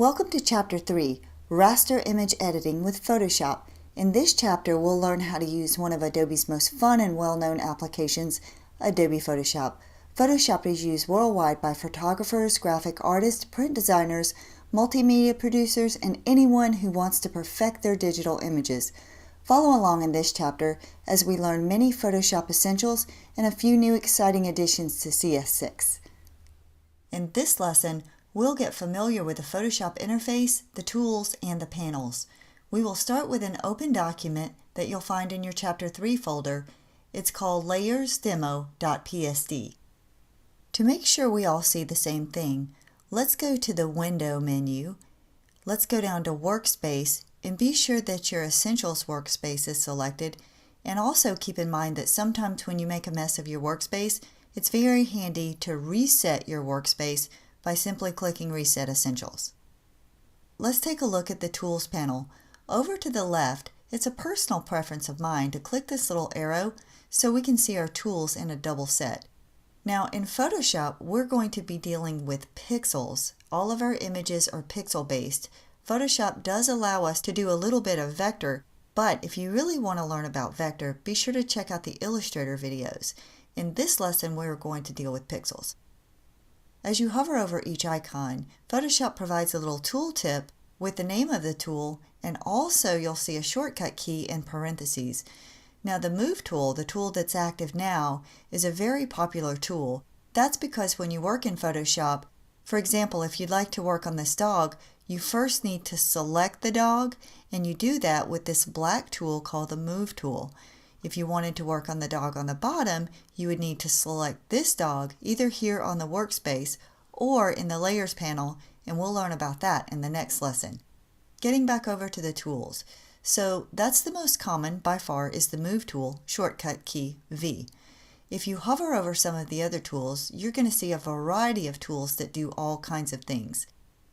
Welcome to Chapter 3, Raster Image Editing with Photoshop. In this chapter, we'll learn how to use one of Adobe's most fun and well-known applications, Adobe Photoshop. Photoshop is used worldwide by photographers, graphic artists, print designers, multimedia producers, and anyone who wants to perfect their digital images. Follow along in this chapter as we learn many Photoshop essentials and a few new exciting additions to CS6. In this lesson, we'll get familiar with the Photoshop interface, the tools, and the panels. We will start with an open document that you'll find in your Chapter 3 folder. It's called layersdemo.psd. To make sure we all see the same thing, let's go to the Window menu. Let's go down to Workspace and be sure that your Essentials workspace is selected. And also keep in mind that sometimes when you make a mess of your workspace, it's very handy to reset your workspace by simply clicking Reset Essentials. Let's take a look at the Tools panel. Over to the left, it's a personal preference of mine to click this little arrow so we can see our tools in a double set. Now in Photoshop, we're going to be dealing with pixels. All of our images are pixel based. Photoshop does allow us to do a little bit of vector, but if you really want to learn about vector, be sure to check out the Illustrator videos. In this lesson, we're going to deal with pixels. As you hover over each icon, Photoshop provides a little tooltip with the name of the tool, and also you'll see a shortcut key in parentheses. Now the Move tool, the tool that's active now, is a very popular tool. That's because when you work in Photoshop, for example, if you'd like to work on this dog, you first need to select the dog, and you do that with this black tool called the Move tool. If you wanted to work on the dog on the bottom, you would need to select this dog either here on the workspace or in the Layers panel, and we'll learn about that in the next lesson. Getting back over to the tools. So that's the most common by far is the Move tool, shortcut key V. If you hover over some of the other tools, you're going to see a variety of tools that do all kinds of things.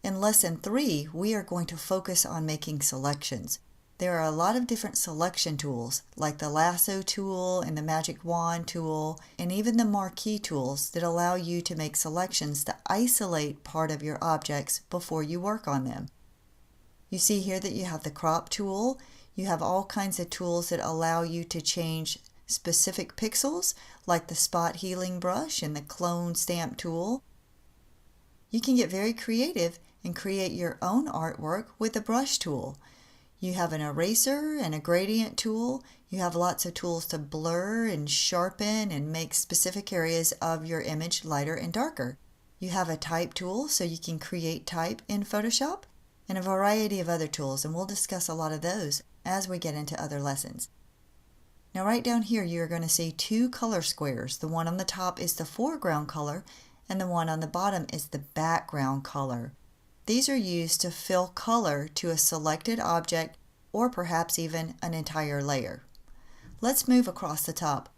In Lesson 3, we are going to focus on making selections. There are a lot of different selection tools, like the Lasso tool and the Magic Wand tool, and even the Marquee tools that allow you to make selections to isolate part of your objects before you work on them. You see here that you have the Crop tool. You have all kinds of tools that allow you to change specific pixels, like the Spot Healing Brush and the Clone Stamp tool. You can get very creative and create your own artwork with the Brush tool. You have an eraser and a gradient tool. You have lots of tools to blur and sharpen and make specific areas of your image lighter and darker. You have a type tool so you can create type in Photoshop, and a variety of other tools, and we'll discuss a lot of those as we get into other lessons. Now right down here you're going to see two color squares. The one on the top is the foreground color and the one on the bottom is the background color. These are used to fill color to a selected object or perhaps even an entire layer. Let's move across the top.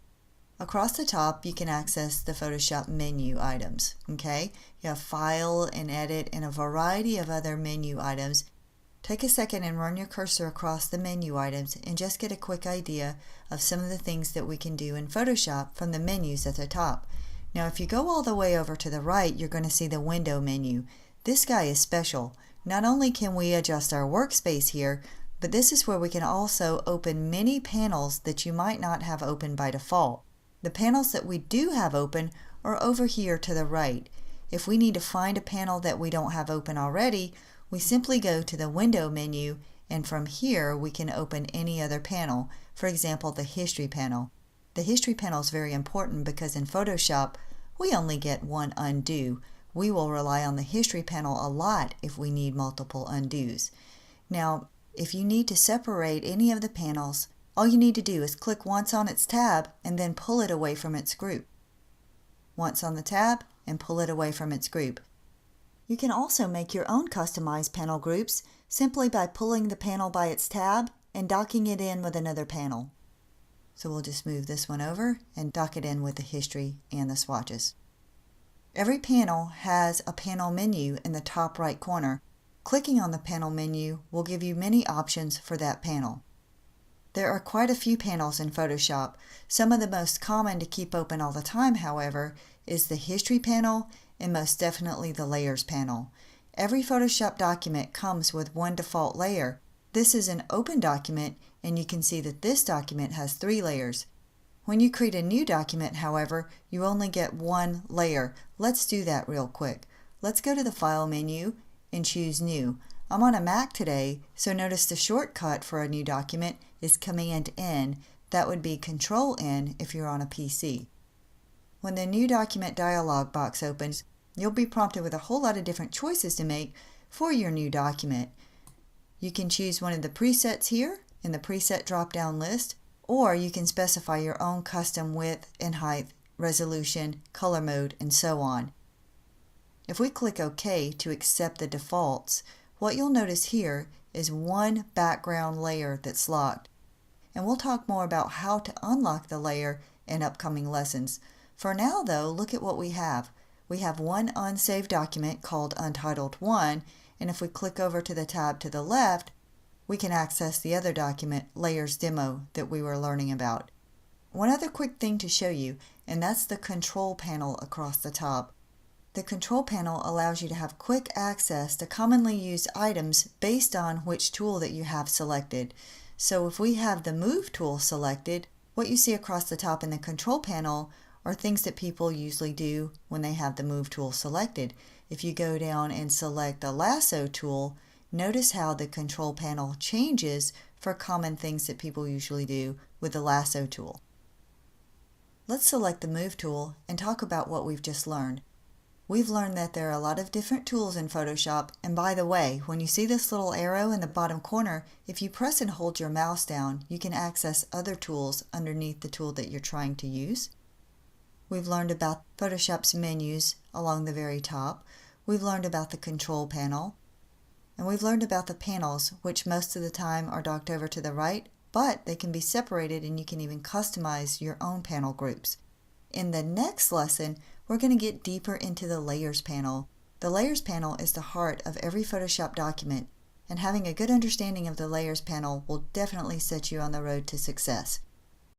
Across the top you can access the Photoshop menu items. Okay? You have File and Edit and a variety of other menu items. Take a second and run your cursor across the menu items and just get a quick idea of some of the things that we can do in Photoshop from the menus at the top. Now if you go all the way over to the right, you're going to see the Window menu. This guy is special. Not only can we adjust our workspace here, but this is where we can also open many panels that you might not have open by default. The panels that we do have open are over here to the right. If we need to find a panel that we don't have open already, we simply go to the Window menu, and from here we can open any other panel. For example, the History panel. The History panel is very important because in Photoshop we only get one undo. We will rely on the History panel a lot if we need multiple undos. Now, if you need to separate any of the panels, all you need to do is click once on its tab and then pull it away from its group. Once on the tab and pull it away from its group. You can also make your own customized panel groups simply by pulling the panel by its tab and docking it in with another panel. So we'll just move this one over and dock it in with the History and the swatches. Every panel has a panel menu in the top right corner. Clicking on the panel menu will give you many options for that panel. There are quite a few panels in Photoshop. Some of the most common to keep open all the time, however, is the History panel and most definitely the Layers panel. Every Photoshop document comes with one default layer. This is an open document, and you can see that this document has 3 layers. When you create a new document, however, you only get 1 layer. Let's do that real quick. Let's go to the File menu and choose New. I'm on a Mac today, so notice the shortcut for a new document is Command-N. That would be Control-N if you're on a PC. When the New Document dialog box opens, you'll be prompted with a whole lot of different choices to make for your new document. You can choose one of the presets here in the preset drop-down list, or you can specify your own custom width and height, resolution, color mode, and so on. If we click OK to accept the defaults, what you'll notice here is one background layer that's locked. And we'll talk more about how to unlock the layer in upcoming lessons. For now though, look at what we have. We have one unsaved document called Untitled 1, and if we click over to the tab to the left, we can access the other document, Layers Demo, that we were learning about. One other quick thing to show you, and that's the control panel across the top. The control panel allows you to have quick access to commonly used items based on which tool that you have selected. So if we have the Move tool selected, what you see across the top in the control panel are things that people usually do when they have the Move tool selected. If you go down and select the Lasso tool, notice how the control panel changes for common things that people usually do with the Lasso tool. Let's select the Move tool and talk about what we've just learned. We've learned that there are a lot of different tools in Photoshop, and by the way, when you see this little arrow in the bottom corner, if you press and hold your mouse down, you can access other tools underneath the tool that you're trying to use. We've learned about Photoshop's menus along the very top. We've learned about the control panel. And we've learned about the panels, which most of the time are docked over to the right, but they can be separated and you can even customize your own panel groups. In the next lesson, we're going to get deeper into the Layers panel. The Layers panel is the heart of every Photoshop document, and having a good understanding of the Layers panel will definitely set you on the road to success.